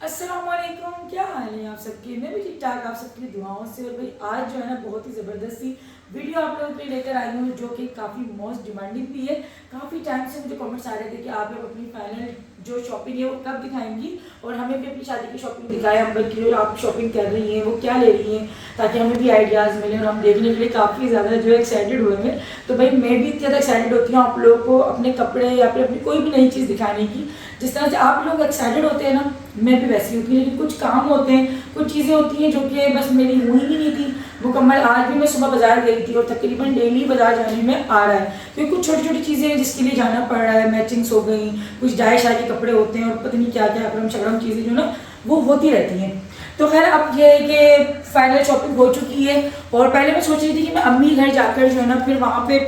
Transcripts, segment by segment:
अस्सलामुअलैकुम, क्या हाल है आप सबके। मैं भी ठीक ठाक, आप सबकी दुआओं से। और भाई आज जो है ना बहुत ही ज़बरदस्ती वीडियो आप लोगों के लिए लेकर आई हूँ, जो कि काफ़ी मोस्ट डिमांडिंग भी है। काफ़ी टाइम से मुझे कमेंट्स आ रहे थे कि आप लोग अपनी फाइनल जो शॉपिंग है वो कब दिखाएंगी, और हमें भी अपनी शादी की शॉपिंग दिखाएं। हम की जो आप शॉपिंग कर रही हैं वो क्या ले रही हैं, ताकि हमें भी आइडियाज़ मिले और हम देखने के लिए काफ़ी ज़्यादा जो है एक्साइटेड हुए हैं। तो भाई मैं भी इतनी ज़्यादा एक्साइटेड होती हूँ आप लोगों को अपने कपड़े या फिर अपनी कोई भी नई चीज़ दिखाने की। जिस तरह से आप लोग एक्साइटेड होते हैं ना, मैं भी वैसी होती हूँ। लेकिन कुछ काम होते हैं, कुछ चीज़ें होती हैं जो कि बस मेरी हुई ही नहीं थी मुकम्मल। आज भी मैं सुबह बाजार गई थी और तकरीबन डेली बाजार जाने में आ रहा है, क्योंकि कुछ छोटी छोटी चीज़ें हैं जिसके लिए जाना पड़ रहा है। मैचिंग्स हो गई, कुछ डाई शाई के कपड़े होते हैं और पता नहीं क्या क्या अकरम शकरम चीज़ें जो ना वो होती रहती हैं। तो खैर अब ये है कि फाइनल शॉपिंग हो चुकी है। और पहले मैं सोच रही थी कि मैं अम्मी घर जाकर जो है ना फिर वहाँ पे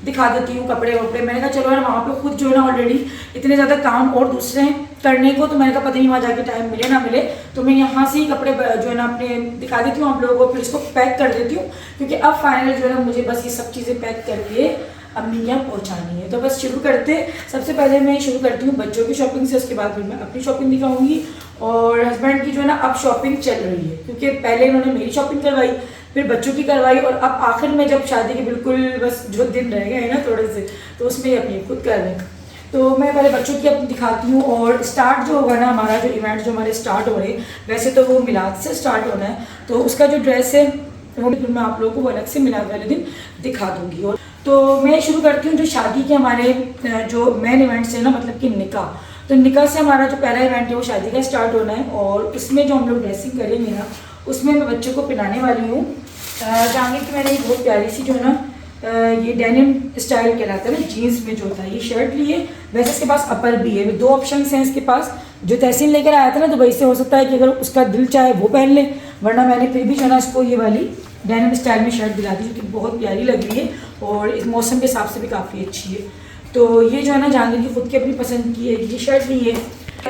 दिखा देती हूँ कपड़े वपड़े। मैंने कहा चलो यार वहाँ पे खुद जो है ना ऑलरेडी इतने ज़्यादा काम और दूसरे हैं करने को, तो मैंने कहा पता नहीं वहाँ जाके टाइम मिले ना मिले, तो मैं यहाँ से ही कपड़े जो है ना अपने दिखा देती हूँ आप लोगों को, फिर इसको पैक कर देती हूँ। क्योंकि अब फाइनल जो है ना मुझे बस ये सब चीज़ें पैक करके अम्मी यहाँ पहुँचानी है। तो बस शुरू करते। सबसे पहले मैं शुरू करती हूँ बच्चों की शॉपिंग से, उसके बाद फिर मैं अपनी शॉपिंग दिखाऊंगी। और हस्बैंड की जो है ना अब शॉपिंग चल रही है, क्योंकि पहले इन्होंने मेरी शॉपिंग करवाई, फिर बच्चों की करवाई, और अब आखिर में जब शादी के बिल्कुल बस जो दिन रह गए हैं ना थोड़े से, तो उसमें ये अपनी खुद कर रहे हैं। तो मैं पहले बच्चों की अपनी दिखाती हूँ। और स्टार्ट जो होगा ना हमारा जो इवेंट जो हमारे स्टार्ट हो रहे हैं, वैसे तो वो मिलाद से स्टार्ट होना है, तो उसका जो ड्रेस है वो फिर मैं आप लोगों को अलग से मिलाद वाले दिन दिखा दूँगी। और तो मैं शुरू करती हूँ जो शादी के हमारे जो मेन इवेंट्स है ना, मतलब कि निकाह। तो निकाह से हमारा जो पहला इवेंट है वो शादी का स्टार्ट होना है, और उसमें जो हम लोग ड्रेसिंग करेंगे ना, उसमें मैं बच्चों को पहनाने वाली हूँ जहांगीर की मैंने एक बहुत प्यारी सी जो है ना ये डेनिम स्टाइल कहलाता है ना, जीन्स में जो होता है, ये शर्ट ली है। वैसे इसके पास अपर भी है, दो ऑप्शंस हैं इसके पास। जो तहसीन लेकर आया था ना, तो वैसे हो सकता है कि अगर उसका दिल चाहे वो पहन ले, वरना मैंने फिर भी जो है ना इसको ये वाली डेनिम स्टाइल में शर्ट दिला दी, जो कि बहुत प्यारी लग रही है और इस मौसम के हिसाब से भी काफ़ी अच्छी है। तो ये जो है ना जहांगीर की खुद की अपनी पसंद की है ये शर्ट ली है।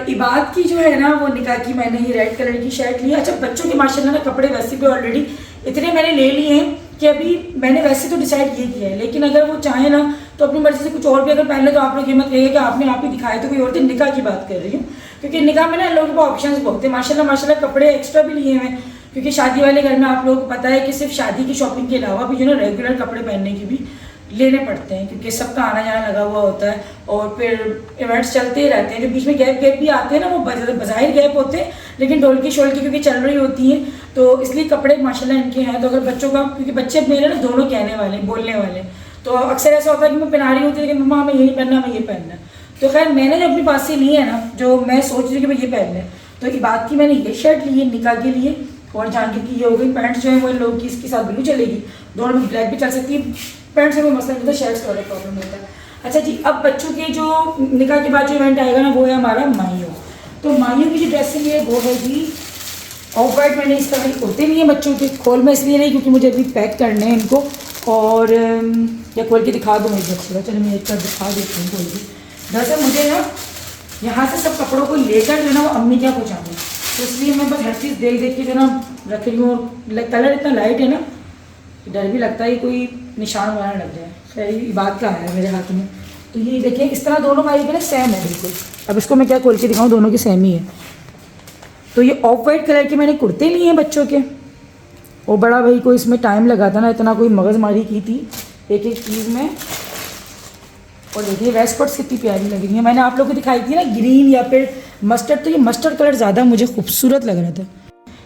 इबाद की जो है ना वो निकाह की मैंने ये रेड कलर की शर्ट ली है। अच्छा, बच्चों के माशाल्लाह ना कपड़े वैसे भी ऑलरेडी इतने मैंने ले लिए हैं कि अभी मैंने वैसे तो डिसाइड ये किया है, लेकिन अगर वो चाहे ना तो अपनी मर्जी से कुछ और भी अगर पहन ले, तो आप लोग ये मत कहिए कि आपने आप ही दिखाए तो कोई और दिन। निकाह की बात कर रही हूँ, क्योंकि निकाह में ना लोगों के पास ऑप्शन बहुत है माशाल्लाह माशाल्लाह। कपड़े एक्स्ट्रा भी लिए हैं, क्योंकि शादी वाले घर में आप लोगों को पता है कि सिर्फ शादी की शॉपिंग के अलावा भी जो ना रेगुलर कपड़े पहनने की भी लेने पड़ते हैं, क्योंकि सबका आना जाना लगा हुआ होता है और फिर इवेंट्स चलते ही रहते हैं। जो बीच में गैप गैप भी आते हैं ना, वो बज़ाहिर गैप होते हैं, लेकिन ढोलकी शोलकी क्योंकि चल रही होती हैं, तो इसलिए कपड़े माशाल्लाह इनके हैं। तो अगर बच्चों का, क्योंकि बच्चे मेरे ना दोनों कहने वाले बोलने वाले, तो अक्सर ऐसा होता है कि मैं पहना रही होती है कि मम्मा हमें यही पहनना, हमें ये पहनना। तो खैर मैंने जो अपने पास से ली है ना, जो मैं सोच रही हूँ कि भाई ये पहनना है, तो इबाद की मैंने ये शर्ट ली है निकाह के लिए, और जहांगीर की ये हो गई। पैंट्स जो है वो इन लोगों की इसके साथ ब्लू चलेगी, दोनों में ब्लैक भी चल सकती है। पैंट से कोई मसला नहीं होता, शर्ट्स का वाला प्रॉब्लम होता है। अच्छा जी, अब बच्चों के जो निकाह के बाद जो इवेंट आएगा ना, वो है हमारा माहियों। तो माहियों की जो ड्रेसिंग है वो है जी ऑफ वाइट। मैंने इस तरह की कुर्ते लिए बच्चों के, खोल में इसलिए नहीं क्योंकि मुझे अभी पैक करने हैं इनको, और या खोल के दिखा दूँ मुझे अच्छा। चलो मैं एक बार दिखा देती हूँ खोल के। दरअसल मुझे ना यहाँ से सब कपड़ों को लेकर जो है ना वो अम्मी क्या पहुँचाऊँ, तो इसलिए मैं बस हर चीज़ देख देख के जो ना रख रही हूँ। कलर इतना लाइट है ना, डर भी लगता है कोई निशान वगैरह लग जाए। खैर ये बात का है मेरे हाथ में। तो ये देखिए इस तरह दोनों भाई के ना सेम है बिल्कुल। अब इसको मैं क्या खोल के दिखाऊँ, दोनों की सेम ही है। तो ये ऑफ वाइट कलर के मैंने कुर्ते लिए हैं बच्चों के, और बड़ा भाई को इसमें टाइम लगा था ना, इतना कोई मगजमारी की थी एक एक चीज़ में। और देखिए वेस्ट कोट्स कितनी प्यारी लग रही है। मैंने आप लोगों को दिखाई थी ना ग्रीन या फिर मस्टर्ड, तो ये मस्टर्ड कलर ज़्यादा मुझे खूबसूरत लग रहा था।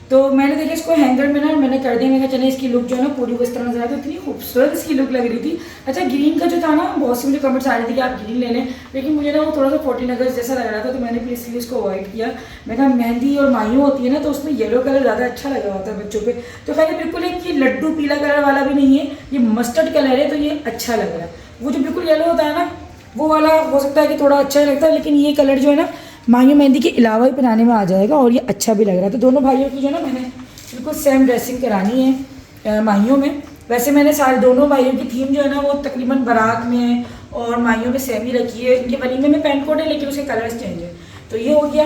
तो मैंने देखा इसको हैंगर में ना मैंने कर दिया। मैंने कहा चले इसकी लुक जो है ना पूरी इस तरह नजर आती है, इतनी खूबसूरत इसकी लुक लग रही थी। अच्छा, ग्रीन का जो था ना, बहुत से मुझे कमेंट्स आ रहे थे कि आप ग्रीन ले लें, लेकिन मुझे ना वो थोड़ा सा 14 अगस्त जैसा लग रहा था, तो मैंने फिर इसलिए उसको अवॉइड किया। मैं कहा मेहंदी और मायूं होती है ना, तो उसमें येलो कलर ज़्यादा अच्छा लग रहा होता है बच्चों पर। तो खैर बिल्कुल एक ये लड्डू पीला कलर वाला भी नहीं है, ये मस्टर्ड कलर है, तो ये अच्छा लग रहा है। वो जो बिल्कुल येलो होता है ना वो वाला हो सकता है कि थोड़ा अच्छा लगता है, लेकिन ये कलर जो है ना मायूं मेहंदी के अलावा ही पहनाने में आ जाएगा, और ये अच्छा भी लग रहा है। तो दोनों भाइयों की जो है ना मैंने बिल्कुल सेम ड्रेसिंग करानी है माहियों में। वैसे मैंने सारे दोनों भाइयों की थीम जो है ना वो तकरीबन बारात में और माहियों में सेम ही रखी है। इनके वलीमे में पैंट कोट है, लेकिन उसके कलर्स चेंज है। तो ये हो गया,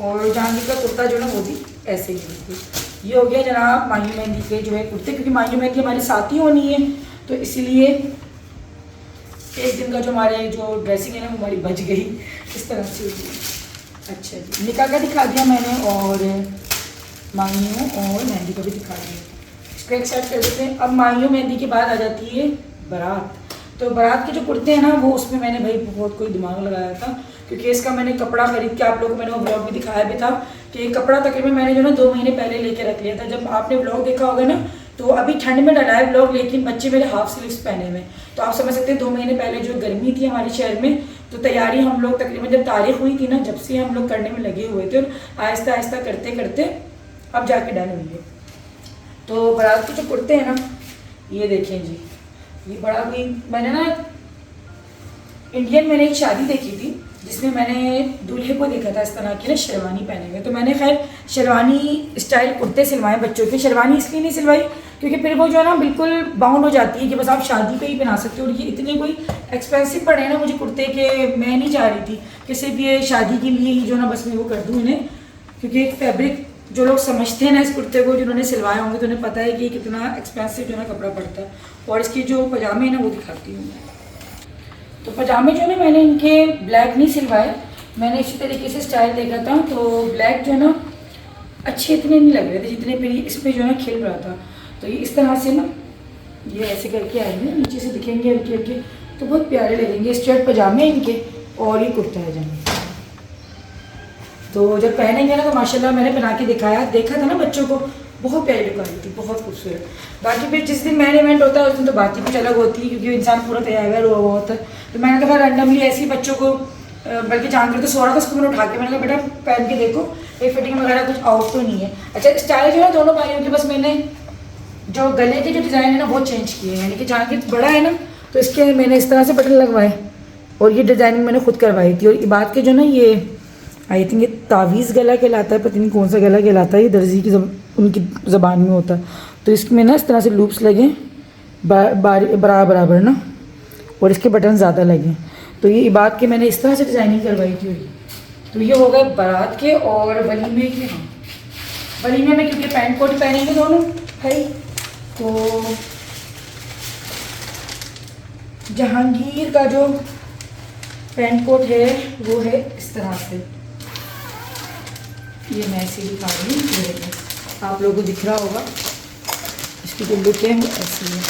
और जहांगीर का कुर्ता जो है ना वो भी ऐसे ही बिल्कुल। ये हो गया जनाब माहियों मेहंदी के जो है कुर्ते, क्योंकि माहियों मेहंदी हमारी साथ ही होनी है, तो इसीलिए एक दिन का जो हमारे जो ड्रेसिंग है ना वो हमारी बच गई इस तरह से। अच्छा जी, निकाह का दिखा दिया मैंने और मांगियों और मेहंदी का भी दिखा दिया। इसको एक साइड कर देते हैं। अब मांगियों मेहंदी के बाद आ जाती है बारात। तो बारात के जो कुर्ते हैं ना, वो उसमें मैंने भाई बहुत कोई दिमाग लगाया था, क्योंकि इसका मैंने कपड़ा खरीद के आप लोगों को मैंने वो ब्लॉग भी दिखाया भी था कि कपड़ा तकरीबन मैंने जो ना 2 महीने पहले लेके रख लिया था। जब आपने ब्लॉग देखा होगा ना, तो अभी ठंड में डला है ब्लॉग, लेकिन बच्चे मेरे हाफ स्लीव्स पहने हुए, तो आप समझ सकते हैं 2 महीने पहले जो गर्मी थी हमारे शहर में, तो तैयारी हम लोग तकरीबन जब तारीख हुई थी ना, जब से हम लोग करने में लगे हुए थे और आहिस्ता आहिस्ता करते करते अब जाके डन हुई है। तो बारात के जो कुर्ते हैं ना, ये देखें जी, ये बड़ा कोई मैंने ना इंडियन मैंने एक शादी देखी थी जिसमें मैंने दूल्हे को देखा था इस तरह की ना शेरवानी पहने हुए। तो मैंने खैर शेरवानी स्टाइल कुर्ते सिलवाए बच्चों के। शेरवानी इसलिए नहीं सिलवाई क्योंकि फिर वो जो है ना बिल्कुल बाउंड हो जाती है कि बस आप शादी पे ही पहना सकते हो, और ये इतने कोई एक्सपेंसिव पड़े ना मुझे कुर्ते के, मैं नहीं चाह रही थी कि सिर्फ ये शादी के लिए ही जो ना बस मैं वो कर दूँ इन्हें, क्योंकि एक फैब्रिक जो लोग समझते हैं ना इस कुर्ते को, जिन्होंने सिलवाए होंगे तो उन्हें पता है कि ये कितना एक्सपेंसिव जो है ना कपड़ा पड़ता है। और इसकी जो पजामे हैं ना वो दिखाती हूँ मैं। तो पजामे जो है ना मैंने इनके ब्लैक नहीं सिलवाए, मैंने इसी तरीके से स्टाइल देखा था, तो ब्लैक जो है ना अच्छे इतने नहीं लग रहे थे जितने फिर इसमें जो है ना खिल रहा था। तो ये इस तरह से ना ये ऐसे करके आएंगे, नीचे से दिखेंगे हल्के हल्के, तो बहुत प्यारे लगेंगे। स्ट्रेट पजामे इनके और ये कुर्ता है जाएंगे। तो जब पहनेंगे ना तो माशाल्लाह मैंने पहना के देखा था ना बच्चों को, बहुत प्यारी लुक आ रही थी, बहुत खूबसूरत। बाकी फिर जिस दिन मैन इवेंट होता है उस दिन तो बात ही कुछ अलग होती है, क्योंकि इंसान पूरा तैयार हुआ हुआ होता है। तो मैंने कहा रैंडमली ऐसे ही बच्चों को, बल्कि जानकर तो सो रहा था, उसको मैंने उठा के मैंने कहा बेटा पहन के देखो ये फिटिंग वगैरह कुछ आउट तो नहीं है। अच्छा स्टाइल जो है दोनों भाइयों के, बस मैंने जो गले के जो डिज़ाइन है ना वो चेंज किए हैं, यानी कि जहाँ बड़ा है ना तो इसके मैंने इस तरह से बटन लगवाए, और ये डिज़ाइनिंग मैंने खुद करवाई थी। और इबाद के जो ना ये आई थिंक ये तावीज़ गला कहलाता है, पता नहीं कौन सा गला कहलाता है, ये दर्जी की उनकी ज़बान में होता है। तो इसमें ना इस तरह से लूप्स लगे बराबर ना, और इसके बटन ज़्यादा लगे। तो ये इबाद के मैंने इस तरह से डिज़ाइनिंग करवाई थी। तो ये हो गए बारात के। और वलीमे के, हाँ वलीमे में क्योंकि पैंट कोट पहनेंगे दोनों भाई, तो जहांगीर का जो पैंट कोट है वो है इस तरह से, ये मैं ऐसे दिखा रही हूँ, आप लोगों को दिख रहा होगा, इसकी जो लुक है वो ऐसी है।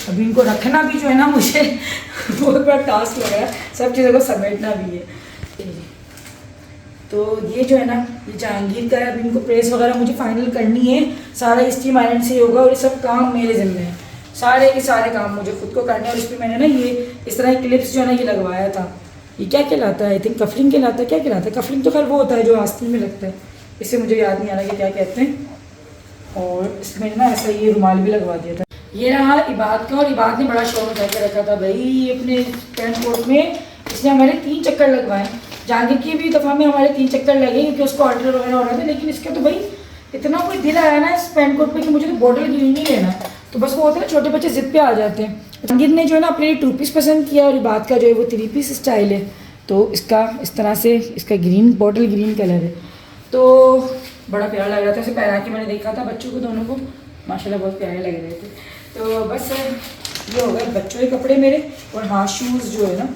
अभी इनको रखना भी जो है ना मुझे बहुत बड़ा टास्क लग रहा है, सब चीज़ों को समेटना भी है। तो ये जो है ना ये जहांगीर का है। अभी इनको प्रेस वगैरह मुझे फाइनल करनी है, सारा स्टीम आयरन से होगा, और ये सब काम मेरे ज़िम्मे है, सारे के सारे काम मुझे खुद को करने हैं। और इस पर मैंने ना ये इस तरह क्लिप्स जो है ना ये लगवाया था, ये क्या कहलाता है, आई थिंक कफलिंग कहलाता है, क्या कहलाता है कफलिंग, तो खैर वो होता है जो आस्तीन में लगता है, इससे मुझे याद नहीं आ रहा कि क्या कहते हैं। और इसमें ना ऐसा ये रुमाल भी लगवा दिया था। ये रहा इबाद का, और इबाद ने बड़ा शौक उठा के रखा था भाई अपने पैंट कोट में, इसने हमारे 3 चक्कर लगवाए। जहांगीर की भी दफ़ा में हमारे 3 चक्कर लगे क्योंकि उसको ऑर्डर वगैरह हो रहा था, लेकिन इसका तो भाई इतना कोई दिल आया ना इस पैंट कोट पे कि मुझे तो बॉटल ग्रीन ही लेना है। तो बस वो होता है ना छोटे बच्चे जिद पे आ जाते हैं। जहांगीर ने जो है ना अपने लिए 2 पीस पसंद किया, और इबाद का जो है वो 3 पीस स्टाइल है। तो इसका इस तरह से इसका ग्रीन बॉटल ग्रीन कलर है, तो बड़ा प्यारा लग रहा था। इसे पहना के मैंने देखा था बच्चों को, दोनों को माशाल्लाह बहुत प्यारे लग रहे थे। तो बस ये हो गए बच्चों के कपड़े मेरे। और हाँ शूज़ जो है ना,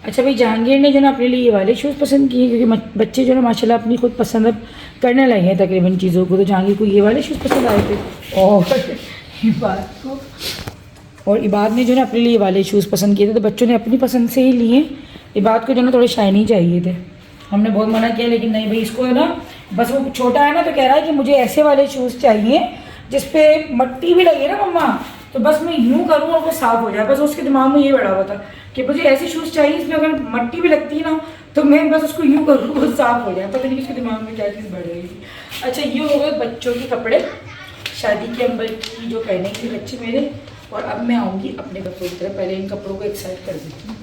अच्छा भाई जहांगीर ने जो ना अपने लिए ये वाले शूज़ पसंद किए, क्योंकि बच्चे जो है ना माशाल्लाह अपनी खुद पसंद अब करने लगे हैं तकरीबन चीज़ों को। तो जहांगीर को ये वाले शूज़ पसंद आए थे, और इबाद ने जो ना अपने लिए ये वाले शूज़ पसंद किए थे। तो बच्चों ने अपनी पसंद से ही लिए। इबाद को जो ना थोड़े शाइनी चाहिए थे, हमने बहुत मना किया, लेकिन नहीं भाई इसको है ना, बस वो छोटा है ना तो कह रहा है कि मुझे ऐसे वाले शूज़ चाहिए जिस पे मट्टी भी लगे ना मम्मा, तो बस मैं यूँ करूँ और वो साफ़ हो जाए। बस उसके दिमाग में ये बढ़ा हुआ था कि मुझे ऐसे शूज़ चाहिए इसमें अगर मट्टी भी लगती है ना तो मैं बस उसको यूँ करूँ वो साफ़ हो जाए। पता नहीं उसके दिमाग में क्या चीज़ बढ़ रही थी। अच्छा ये हो गए बच्चों के कपड़े, शादी के अंबर की जो पहनेंगे बच्चे मेरे। और अब मैं आऊँगी अपने कपड़ों की तरफ, पहले इन कपड़ों को एक साइड कर देती हूँ।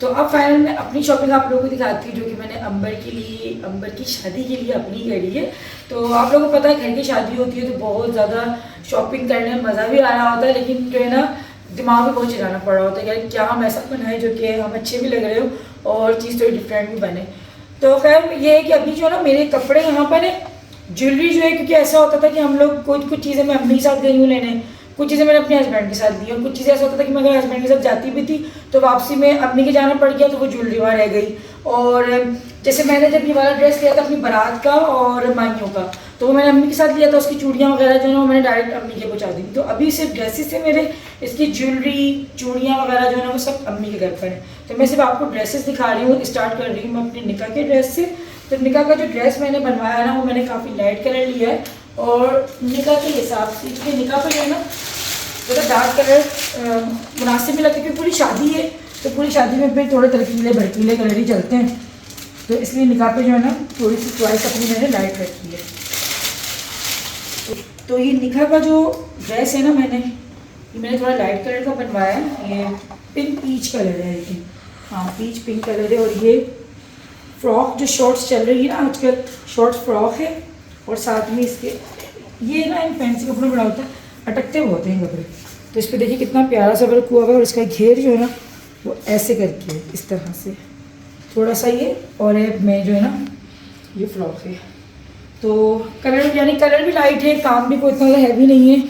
तो अब फाइनल में अपनी शॉपिंग आप लोगों को दिखाती हूँ, जो कि मैंने अंबर की शादी के लिए अपनी करी है। तो आप लोगों को पता है घर की शादी होती है तो बहुत ज़्यादा शॉपिंग करने में मज़ा भी आ रहा होता है, लेकिन जो है ना दिमाग में बहुत चलाना पड़ रहा होता है कि क्या हम ऐसा बनाए जो कि हम अच्छे भी लग रहे हो और चीज़ थोड़ी डिफरेंट भी बने। तो खैर ये है कि अभी जो है ना मेरे कपड़े यहाँ पर है, ज्वेलरी जो है, क्योंकि ऐसा होता था कि हम लोग कुछ चीज़ें मैं अपने साथ गई हूँ लेने, कुछ चीज़ें मैंने अपने हस्बैंड के साथ दी, और कुछ चीज़ें ऐसा होता था कि मैं अगर हस्बैंड के साथ जाती भी थी तो वापसी में अम्मी के जाना पड़ गया तो वो ज्वेलरी वहाँ रह गई। और जैसे मैंने जब ये वाला ड्रेस लिया था अपनी बारात का और माइयों का, तो वो मैंने अम्मी के साथ लिया था, उसकी चूड़ियाँ वगैरह जो है वो मैंने डायरेक्ट अम्मी के पहुँचा दी। तो अभी सिर्फ ड्रेसेस से मेरे, इसकी ज्वेलरी चूड़ियाँ वगैरह जो है ना वो सब अम्मी के घर पर है। तो मैं सिर्फ आपको ड्रेसेस दिखा रही हूँ, स्टार्ट कर रही हूँ मैं अपने निकाह के ड्रेस से। तो निकाह का जो ड्रेस मैंने बनवाया है ना वो मैंने काफ़ी लाइट कलर लिया है, और निकाह के हिसाब से, क्योंकि निकाह पर जो है ना तो डार्क कलर मुनासिब भी लगता है, क्योंकि पूरी शादी है तो पूरी शादी में फिर थोड़े तड़कीले भड़कीले कलर ही चलते हैं, तो इसलिए निकाह पे जो है ना थोड़ी सी चॉइस अपनी मैंने लाइट रखी है। तो ये निकाह का जो ड्रेस है ना मैंने थोड़ा लाइट कलर का बनवाया है, ये पिंक पीच कलर है, लेकिन हाँ पीच पिंक कलर है। और ये फ्रॉक जो शॉर्ट्स चल रही है ना आजकल, शॉर्ट्स फ्रॉक है, और साथ में इसके ये ना इन फैंसी कपड़ों बड़ा होता है, अटकते होते हैं कपड़े। तो इस पर देखिए कितना प्यारा सा वर्क हुआ हुआ है, और इसका घेर जो है ना वो ऐसे करके है, इस तरह से थोड़ा सा ये, और मैं जो है ना ये फ्रॉक है। तो कलर यानी कलर भी लाइट है, काम भी कोई इतना ज़्यादा हैवी नहीं है,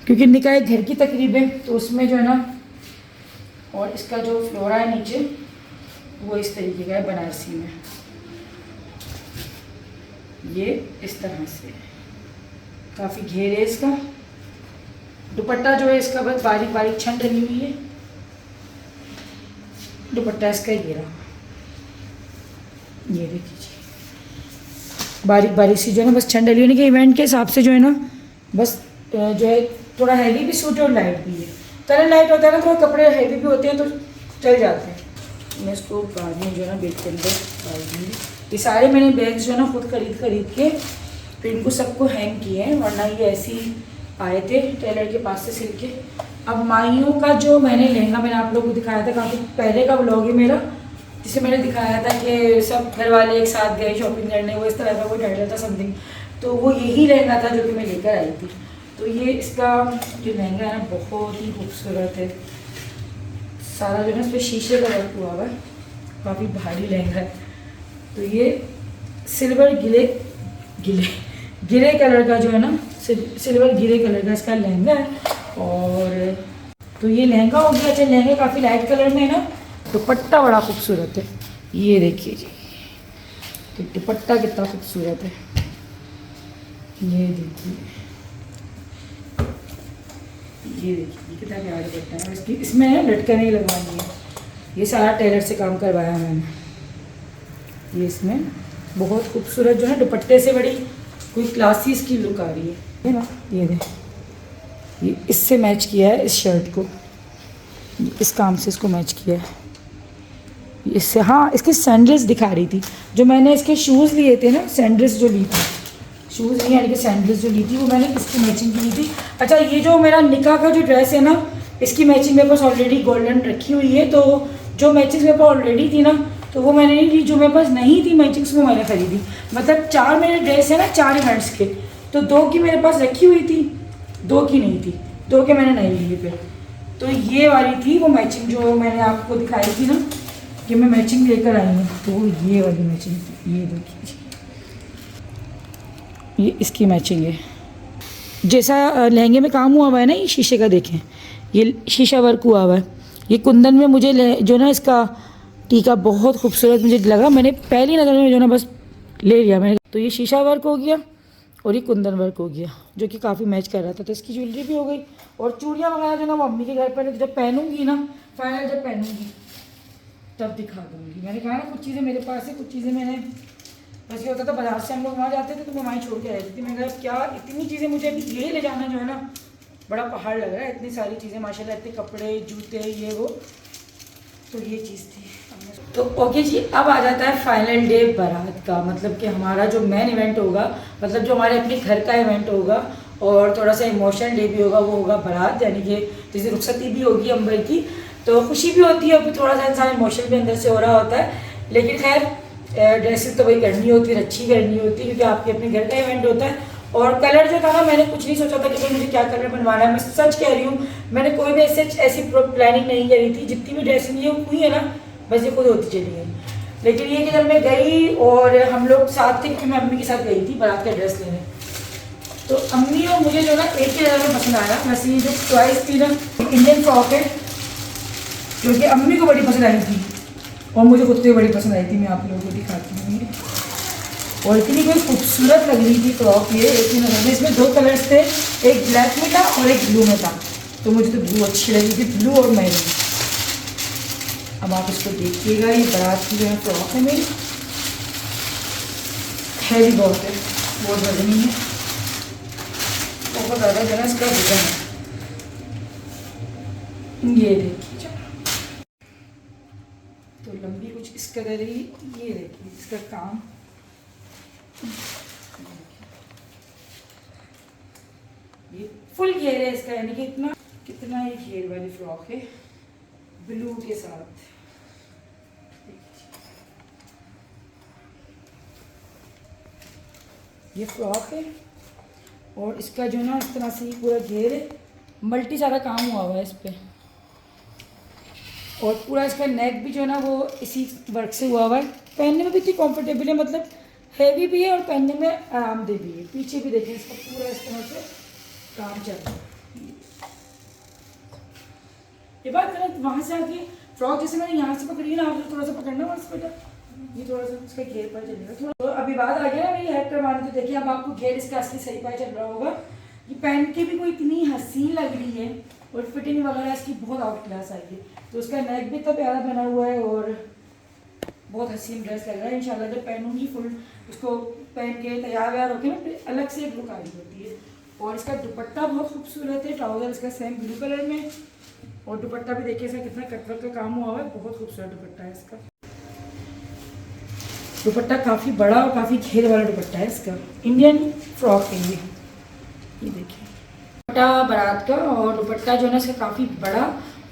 क्योंकि निकाह एक घर की तकरीब है तो उसमें जो है ना, और इसका जो फ्लोरा है नीचे वो इस तरीके का है बनारसी में, ये इस तरह से काफ़ी घेर है इसका। दुपट्टा जो है इसका बस बारीक बारीक छन डली हुई है, दुपट्टा इसका ये रहा, ये देखिए बारीक बारीक सी जो है ना बस छन डली, यानी कि इवेंट के हिसाब से जो है ना बस जो है थोड़ा हैवी भी सूट है और लाइट भी है। कलर लाइट होता है ना, थोड़े कपड़े हैवी भी होते हैं तो चल जाते हैं। मैं इसको बाद में जो है ना बैग के अंदर डाल दूँगी। ये सारे मैंने बैग्स जो है ना खुद खरीद के फिर इनको सबको हैंग किए हैं, वरना ये ऐसे ही आए थे टेलर के पास से सिल के। अब माइयों का जो मैंने लहंगा मैंने आप लोगों को दिखाया था, काफ़ी पहले का व्लॉग है मेरा, जिसे मैंने दिखाया था कि सब घर वाले एक साथ गए शॉपिंग करने, वो इस तरह का कोई टाइटल था समथिंग, तो वो यही लहंगा था जो कि मैं लेकर आई थी। तो ये इसका जो लहंगा है ना बहुत ही खूबसूरत है, सारा जो है ना इस पर शीशे का वर्क हुआ हुआ है, काफ़ी भारी लहंगा है। तो ये सिल्वर गिरे कलर का जो है ना, सिल्वर गिरे कलर का इसका लहंगा है। और तो ये लहंगा हो गया। अच्छा लहंगा काफ़ी लाइट कलर में है ना, दुपट्टा बड़ा खूबसूरत है, ये देखिए जी कि दुपट्टा कितना खूबसूरत है, ये देखिए कितना प्यारा दुपट्टा है। इसकी इसमें लटकने लगवानी है, ये सारा टेलर से काम करवाया मैंने। ये इसमें बहुत खूबसूरत जो है दुपट्टे से बड़ी कोई क्लासी इसकी लुक आ रही है ना, ये देख, ये इससे मैच किया है इस शर्ट को, इस काम से इसको मैच किया है इससे। हाँ इसके सैंडल्स दिखा रही थी, जो मैंने इसके शूज़ लिए थे ना, सैंडल्स जो ली थी, शूज़ नहीं यानी कि सैंडल्स जो ली थी वो मैंने इसकी मैचिंग की थी। अच्छा ये जो मेरा निकाह का जो ड्रेस है ना, इसकी मैचिंग मेरे पास ऑलरेडी गोल्डन रखी हुई है, तो जो मैचिंग मेरे पास ऑलरेडी थी ना तो वो मैंने नहीं ली, जो मेरे पास नहीं थी मैचिंग्स वो मैंने खरीदी। मतलब 4 मेरे ड्रेस है ना 4 इवेंट्स के, तो 2 की मेरे पास रखी हुई थी, 2 की नहीं थी, 2 के मैंने नहीं ली फिर। तो ये वाली थी वो मैचिंग जो मैंने आपको दिखाई थी ना कि मैं मैचिंग लेकर आई हूँ, तो ये वाली मैचिंग थी, ये देखिए ये इसकी मैचिंग है। जैसा लहंगे में काम हुआ हुआ है ना, ये शीशे का देखें, ये शीशा वर्क हुआ हुआ है। ये कुंदन में मुझे जो ना इसका टीका बहुत खूबसूरत मुझे लगा, मैंने पहली नज़र में जो ना बस ले लिया मैंने। तो ये शीशा वर्क हो गया और ये कुंदन वर्क हो गया, जो कि काफ़ी मैच कर रहा था। तो इसकी ज्वेलरी भी हो गई, और चूड़ियाँ वगैरह जो ना वो मम्मी के घर पर जब पहनूंगी ना, फाइनल जब पहनूंगी तब दिखा दूँगी। मैंने कहा ना कुछ चीज़ें मेरे पास है, कुछ चीज़ें मैंने, बस ये होता था बाजार से हम लोग वहाँ जाते थे तो मैं वहीं छोड़ के रहती थी। मैंने कहा क्या इतनी चीज़ें मुझे अभी ये ले जाना जो है ना बड़ा पहाड़ लग रहा है, इतनी सारी चीज़ें माशाल्लाह, इतने कपड़े जूते ये वो, तो ये चीज़ थी। तो ओके जी, अब आ जाता है फाइनल डे बारात का, मतलब कि हमारा जो मेन इवेंट होगा, मतलब जो हमारे अपने घर का इवेंट होगा और थोड़ा सा इमोशनल डे भी होगा, वो होगा बारात, यानी कि जैसे रुखसती भी होगी अंबर की, तो खुशी भी होती है और थोड़ा सा इंसान इमोशनल भी अंदर से हो रहा होता है। लेकिन खैर ड्रेसेस तो वही करनी होती है, अच्छी करनी होती है, क्योंकि आपके अपने घर का इवेंट होता है। और कलर जो था ना, मैंने कुछ नहीं सोचा था कि भाई मुझे क्या कलर बनवाना है, मैं सच कह रही हूँ, मैंने कोई भी ऐसी प्लानिंग नहीं करी थी। जितनी भी ड्रेसिंग ये हुई है ना, बस ये खुद होती चली गई। लेकिन ये कि जब मैं गई और हम लोग साथ थे, क्योंकि मैं अम्मी के साथ गई थी बारात का ड्रेस लेने, तो अम्मी और मुझे जो ना एक ही जगह में पसंद आया। वैसे ये जो चॉइस थी ना, इंडियन फ्रॉक है जो कि अम्मी को बड़ी पसंद आई थी और मुझे खुद को बड़ी पसंद आई थी। मैं आप लोगों को दिखाती हूँ। और इतनी कोई खूबसूरत लग रही थी फ्रॉक ये एक ही नजर में। इसमें 2 कलर्स थे, एक ब्लैक में था और एक ब्लू में था। तो मुझे तो ब्लू अच्छी लगी थी, ब्लू और मैरून। अब आप इसको देखिएगा, ये बारात की जो है फ्रॉक है मेरी, हैवी बहुत है, बहुत वजनी है, बहुत ज़्यादा जो है इसका वजन है। ये देखिए, तो लंबी कुछ इस कलर ही, ये देखिए इसका काम, ये फुल घेर है इसका, यानी कि इतना कितना ये घेर वाली फ्रॉक है ब्लू के साथ। ये फ्रॉक है और इसका जो ना इस तरह से ही पूरा घेर है, मल्टी सारा काम हुआ हुआ है इस पर। और पूरा इसका नेक भी जो है ना वो इसी वर्क से हुआ हुआ है। पहनने में भी इतनी कंफर्टेबल है, मतलब हैवी भी है और पहनने में आरामदेह भी है। पीछे भी देखें, इसका पूरा इस तरह से काम चल रहा है। ये बात करें वहाँ से आके फ्रॉक जैसे मैंने यहाँ से पकड़ी है ना, आपको थोड़ा सा पकड़ना बस बेटा, ये थोड़ा सा इसका घेर पर चलेगा थोड़ा। तो अभी बात आ गया ना मेरी हेड करवाने, तो देखिए अब आपको घेर इसका असली सही पर चल रहा होगा। ये पहन के भी कोई इतनी हसीन लग रही है और फिटिंग वगैरह इसकी बहुत आउट क्लास आई है। तो उसका नेक भी इतना प्यारा बना हुआ है और बहुत हसीन ड्रेस लग रहा है। इंशाल्लाह जब पहनूंगी फुल उसको पहन के तैयार व्यार होकर ना, अलग से एक लुक आ रही होती है। और इसका दुपट्टा बहुत खूबसूरत है, ट्राउजर इसका सेम ब्लू कलर में, और दुपट्टा भी देखिए इसका कितना कटवर्क का काम हुआ है, बहुत खूबसूरत दुपट्टा है इसका। दुपट्टा काफ़ी बड़ा और काफ़ी घेर वाला दुपट्टा है इसका, इंडियन फ्रॉक है ये देखिए दुपट्टा बारात का। और दुपट्टा जो है ना इसका काफ़ी बड़ा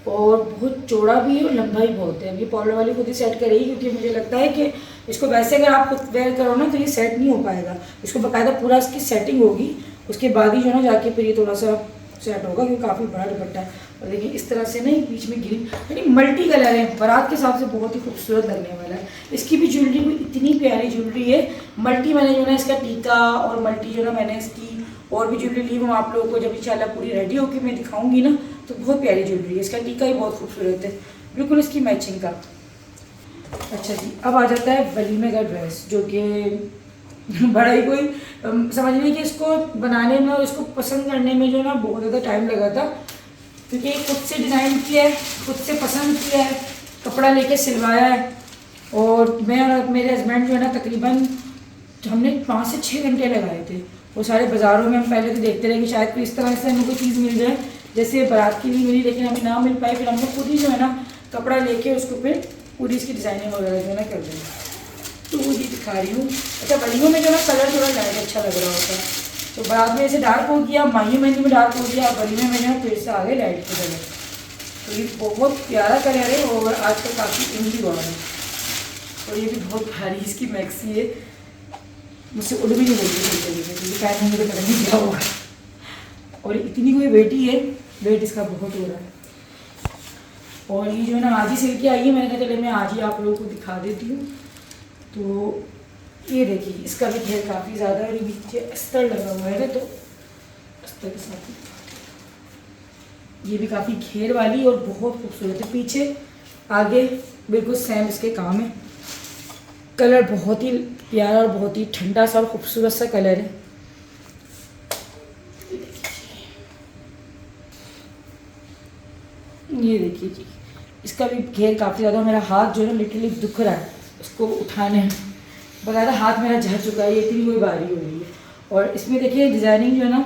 और बहुत चौड़ा भी है और लंबा ही बहुत है। अब ये पॉलर वाली खुद ही सेट करेगी, क्योंकि मुझे लगता है कि इसको वैसे अगर आप खुद वेयर करो ना तो ये सेट नहीं हो पाएगा। इसको बाकायदा पूरा इसकी सेटिंग होगी, उसके बाद ही जो है ना जाके फिर ये थोड़ा सा सेट होगा, क्योंकि काफ़ी बड़ा दुपट्टा है। और देखिए इस तरह से नहीं बीच में ग्रीन, यानी मल्टी कलर है, बारात के हिसाब से बहुत ही खूबसूरत लगने वाला है। इसकी भी ज्वेलरी भी इतनी प्यारी ज्वेलरी है, मल्टी मैंने जो है इसका टीका और मल्टी जो है मैंने इसकी और भी ज्वेलरी ली हूँ। आप लोगों को जब इंशाल्लाह पूरी रेडी होकर मैं दिखाऊंगी ना, तो बहुत प्यारी ज्वेलरी है। इसका टीका ही बहुत खूबसूरत है, बिल्कुल इसकी मैचिंग का। अच्छा जी, अब आ जाता है वलीमे का ड्रेस, जो कि बड़ा ही कोई समझने कि इसको बनाने में और इसको पसंद करने में जो ना बहुत ज़्यादा टाइम लगा था, क्योंकि खुद से डिज़ाइन किया है, खुद से पसंद किया है, कपड़ा लेके सिलवाया है। और मैं और मेरे हस्बैंड जो है ना तकरीबन हमने 5 से 6 घंटे लगाए थे। वो सारे बाज़ारों में हम पहले तो देखते रहे कि शायद कोई इस तरह से हमें कोई चीज़ मिल जाए जैसे बारात की नहीं मिली, लेकिन हमें ना मिल पाई। फिर हमने खुद ही जो है ना कपड़ा लेके उसको फिर पूरी इसकी डिज़ाइनिंग वगैरह जो है ना कर दी। तो वो ये दिखा रही हूँ। अच्छा, वलीमों में जो है कलर थोड़ा लाइट अच्छा लग रहा होता है, तो बारात में ऐसे डार्क हो गया, माही मेहंदी में डार्क हो गया, वलीमे में जो है फिर से आ गए लाइट के कलर। तो ये बहुत प्यारा कलर है और आजकल काफ़ी इन भी हुआ है। और ये भी बहुत भारी इसकी मैक्सी है, मुझसे उड़ भी नहीं बोलती क्योंकि पैर में मुझे पता नहीं क्या होगा। और इतनी कोई वेटी है, वेट इसका बहुत हो रहा है। और ये जो है ना आज ही सिल के आई है, मैंने कहा चले मैं आज ही आप लोगों को दिखा देती हूँ। तो ये देखिए इसका भी घेर काफ़ी ज़्यादा है और नीचे अस्तर लगा हुआ है ना, तो अस्तर के साथ ये भी काफ़ी घेर वाली और बहुत खूबसूरत है। पीछे आगे बिल्कुल सेम इसके काम है। कलर बहुत ही प्यारा और बहुत ही ठंडा सा और खूबसूरत सा कलर है। ये देखिए जी, इसका भी घेर काफ़ी ज़्यादा। मेरा हाथ जो है ना लिटरली दुख रहा है उसको उठाने में, बकायदा हाथ मेरा झड़ चुका है, ये इतनी कोई भारी हो रही है। और इसमें देखिए डिज़ाइनिंग जो है ना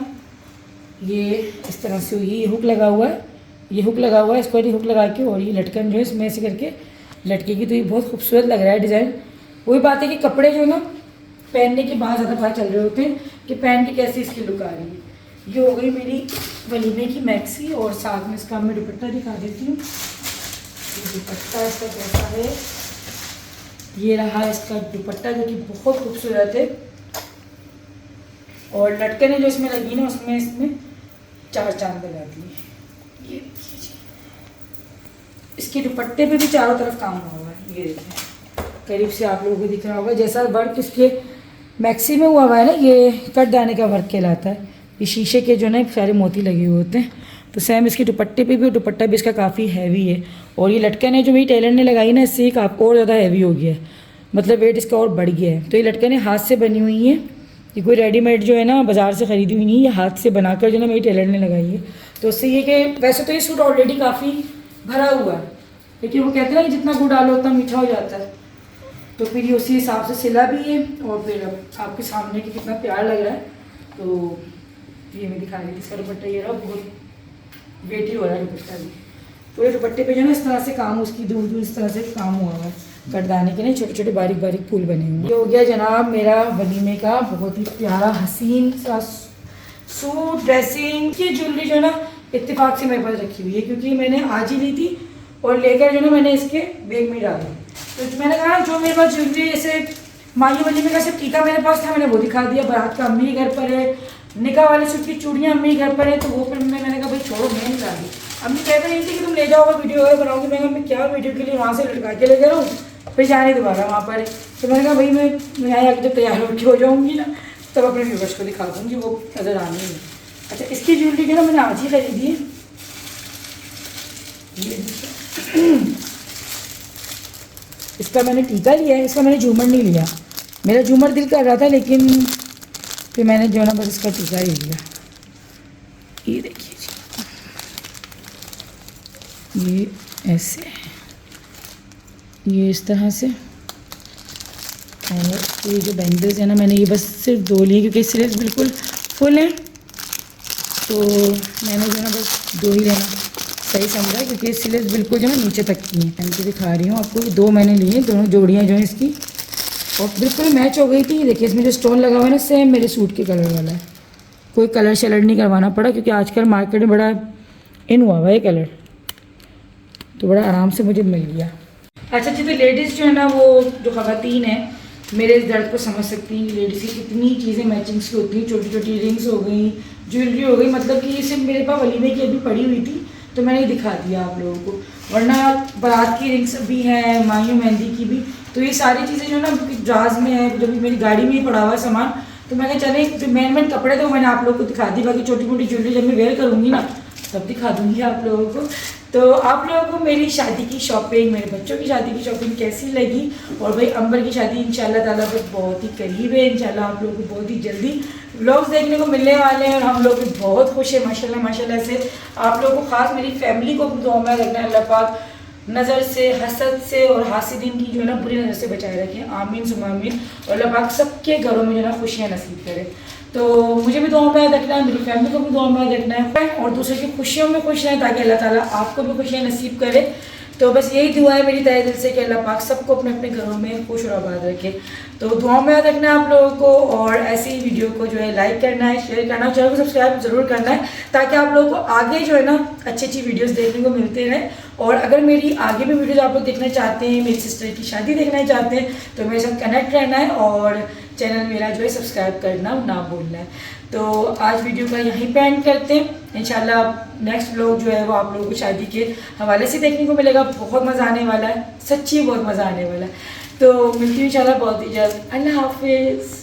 ये इस तरह से हुई है। ये हुक लगा हुआ है, ये हुक लगा हुआ है, इसको हुक लगा के और ये लटकन जो है इसमें ऐसे करके लटकेगी, तो ये बहुत खूबसूरत लग रहा है डिज़ाइन। वही बात है कि कपड़े जो है ना पहनने के बाद ज़्यादा पता चल रहे होते हैं कि पहन के कैसी इसकी लुक आ रही है। ये हो गई मेरी वलीमे की मैक्सी, और साथ में इसका मैं दुपट्टा दिखा देती हूँ। दुपट्टा इसका कैसा है, ये रहा इसका दुपट्टा जो कि बहुत खूबसूरत है। और लटकने जो इसमें लगी ना उसमें इसमें 4 चांद लगाती है। ये देखिए, इसके दुपट्टे पे भी चारों तरफ काम हुआ है, ये देखिए करीब से आप लोगों को दिख रहा होगा। जैसा वर्क इसके मैक्सी में हुआ है ना, ये कटदाने का वर्क कहलाता है। ये शीशे के जो ना सारे मोती लगे हुए होते हैं। तो सेम इसके दुपट्टे पे भी, दुपट्टा भी इसका काफ़ी हैवी है। और ये लटकन है जो मेरी टेलर ने लगाई ना, इससे काफ़ी और ज़्यादा हैवी हो गया है, मतलब वेट इसका और बढ़ गया है। तो ये लटकन हाथ से बनी हुई है, ये कोई रेडीमेड जो है ना बाज़ार से ख़रीदी हुई नहीं है, ये हाथ से बनाकर जो ना मेरी टेलर ने लगाई है। तो उससे ये कि वैसे तो ये सूट ऑलरेडी काफ़ी भरा हुआ है, लेकिन वो कहते हैं ना कि जितना गुड़ डालो उतना मीठा हो जाता है। तो फिर ये उसी हिसाब से सिला भी है। और फिर अब आपके सामने कि कितना प्यार लग रहा है, तो ये मैं दिखा रही थी। इसका दुपट्टा ये रहा, बहुत वेटी हो रहा है दुपट्टा भी। पूरे दुपट्टे पे जो ना इस तरह से काम, उसकी दूर दूर इस तरह से काम हुआ है, कटदाने के लिए छोटे छोटे बारीक बारीक फूल बने हुए। ये हो गया जनाब मेरा वलीमे का बहुत ही प्यारा हसीन सा सूट। ड्रेसिंग की ज्वेलरी जो है ना इत्तेफाक से मेरे पास रखी हुई है, क्योंकि मैंने आज ही ली थी और लेकर जो ना मैंने इसके बैग में डाली। तो मैंने कहा जो मेरे पास ज्वेलरी, जैसे माही वलीमे का सिर्फ टीका मेरे पास था, मैंने वो दिखा दिया। बारात का अम्मी घर पर है, निकाह वाले सूट की चूड़ियाँ अम्मी घर पर है, तो वो फिर मैंने कहा भाई छोड़ो, मैं नहीं ला दी। अम्मी कहते नहीं थी कि तुम ले जाओगे वीडियो वगैरह बनाऊंगी। मैं मैं क्या वीडियो के लिए वहाँ से लटका के ले जा रहा हूँ, फिर जाने दोबारा वहाँ पर। तो मैंने कहा भाई मैं यहाँ आके जब तैयार होकर हो जाऊँगी ना, तब अपने व्यूवर्स को दिखा दूँगी, वो नज़र आनी है। अच्छा, इसकी ज्वेलरी जो ना मैंने आज ही खरीदी है। इसका मैंने टीका लिया है, इसका मैंने झूमर नहीं लिया। मेरा झूमर दिल कर रहा था, लेकिन फिर मैंने जो ना बस इसका टीका ही लिया। ये देखिए जी, ये ऐसे, ये इस तरह से। और ये जो बैंगल्स है ना, मैंने ये बस सिर्फ 2 लिए, क्योंकि स्लीव्स बिल्कुल फुल हैं, तो मैंने जो ना बस 2 ही लेना सही समझा, क्योंकि स्लीव्स बिल्कुल जो है नीचे तक की हैं। मैं दिखा रही हूँ आपको, ये 2 मैंने लिए, दोनों जोड़ियाँ जो हैं इसकी, और बिल्कुल मैच हो गई थी। देखिए इसमें जो स्टोन लगा हुआ है ना, सेम मेरे सूट के कलर वाला है। कोई कलर शलर नहीं करवाना पड़ा, क्योंकि आजकल मार्केट में बड़ा इन हुआ है कलर, तो बड़ा आराम से मुझे मिल गया। अच्छा जी, तो लेडीज़ जो है ना, वो जो ख़वातीन हैं मेरे इस दर्द को समझ सकती हैं कि लेडीज़ की कितनी चीज़ें मैचिंग्स की होती हैं। छोटी छोटी रिंग्स हो गई, ज्वेलरी हो गई, मतलब कि ये सिर्फ मेरे पास वलीमे की अभी पड़ी हुई थी, तो मैंने ये दिखा दिया आप लोगों को। वरना बारात की रिंग्स भी हैं, माही मेहंदी की भी। तो ये सारी चीज़ें जो है ना ड्राज में है, जब मेरी गाड़ी में ही पड़ा हुआ है सामान, तो मैंने चले जो मेन कपड़े तो मैंने आप लोग को दिखा दी। बाकी छोटी मोटी ज्वेलरी जब मैं वेयर करूँगी ना, तब दिखा दूँगी आप लोगों को। तो आप लोगों को मेरी शादी की शॉपिंग, मेरे बच्चों की शादी की शॉपिंग कैसी लगी? और भाई अंबर की शादी इंशाल्लाह ताला बस बहुत ही करीब है। इंशाल्लाह आप लोगों को बहुत ही जल्दी व्लॉग्स देखने को मिलने वाले हैं, और हम लोग भी बहुत खुश हैं माशाल्लाह माशाल्लाह से। आप लोगों को ख़ास मेरी फैमिली को दुआ में रखना है, अल्लाह पाक नज़र से, हसद से और हासिदीन की जो है ना बुरी नज़र से बचाए रखें, आमीन सुम्मा आमीन। और अल्लाह पाक सबके घरों में जो है ना खुशियाँ नसीब करे। तो मुझे भी दुआ में याद रखना है, मेरी फैमिली को भी दुआ में याद रखना है, और दूसरे की खुशियों में खुश रहें, ताकि अल्लाह ताला आपको भी खुशियाँ नसीब करे। तो बस यही दुआ है मेरी तहे दिल से कि अल्लाह पाक सबको अपने अपने घरों में खुश और आबाद रखे। तो दुआओं में याद रखना है आप लोगों को, और ऐसी ही वीडियो को जो है लाइक करना है, शेयर करना है, चैनल को सब्सक्राइब ज़रूर करना है, ताकि आप लोगों को आगे जो है ना अच्छी अच्छी वीडियोस देखने को मिलते रहें। और अगर मेरी आगे भी वीडियोस आप लोग देखना चाहते हैं, मेरी सिस्टर की शादी देखना चाहते हैं, तो मेरे साथ कनेक्ट रहना है, और चैनल मेरा जो है सब्सक्राइब करना ना भूलना है। तो आज वीडियो का यहीं पे एंड करते हैं। इंशाल्लाह नेक्स्ट व्लॉग जो है वो आप लोगों को शादी के हवाले से देखने को मिलेगा। बहुत मज़ा आने वाला है, सच्ची बहुत मज़ा आने वाला है। तो मिलती हूँ इंशाल्लाह बहुत ही जल्द। अल्लाह हाफिज़।